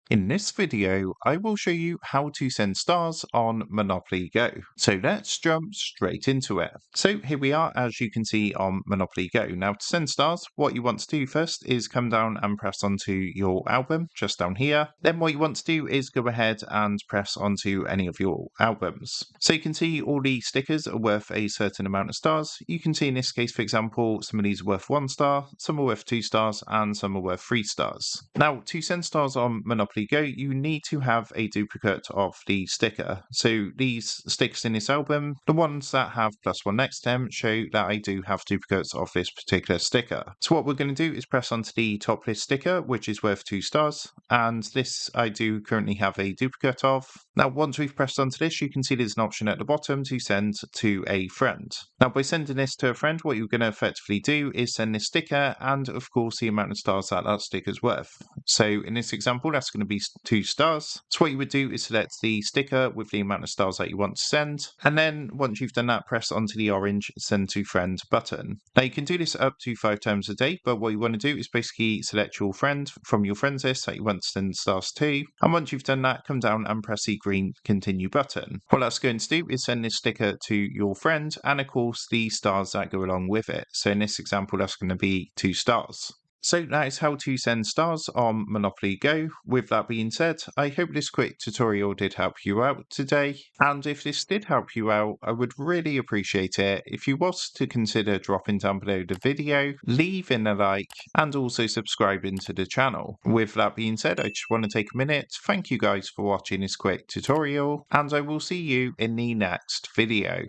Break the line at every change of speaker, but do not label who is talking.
In this video, I will show you how to send stars on Monopoly Go. So let's jump straight into it. So here we are, as you can see on Monopoly Go. Now to send stars, what you want to do first is come down and press onto your album just down here. Then what you want to do is go ahead and press onto any of your albums. So you can see all the stickers are worth a certain amount of stars. You can see in this case, for example, some of these are worth 1 star, some are worth 2 stars, and some are worth 3 stars. Now to send stars on Monopoly Go, you need to have a duplicate of the sticker. So these stickers in this album, the ones that have +1 next to them, show that I do have duplicates of this particular sticker. So what we're going to do is press onto the top list sticker, which is worth 2 stars, and this I do currently have a duplicate of. Now once we've pressed onto this, you can see there's an option at the bottom to send to a friend. Now by sending this to a friend, what you're going to effectively do is send this sticker and of course the amount of stars that that sticker is worth. So in this example, that's going to be 2 stars. So what you would do is select the sticker with the amount of stars that you want to send. And then once you've done that, press onto the orange send to friend button. Now you can do this up to 5 times a day, but what you want to do is basically select your friend from your friends list that you want to send stars to. And once you've done that, come down and press the green continue button. What that's going to do is send this sticker to your friend and of course the stars that go along with it. So in this example, that's going to be 2 stars. So that is how to send stars on Monopoly Go. With that being said, I hope this quick tutorial did help you out today. And if this did help you out, I would really appreciate it if you was to consider dropping down below the video, leaving a like, and also subscribing to the channel. With that being said, I just want to take a minute to thank you guys for watching this quick tutorial, and I will see you in the next video.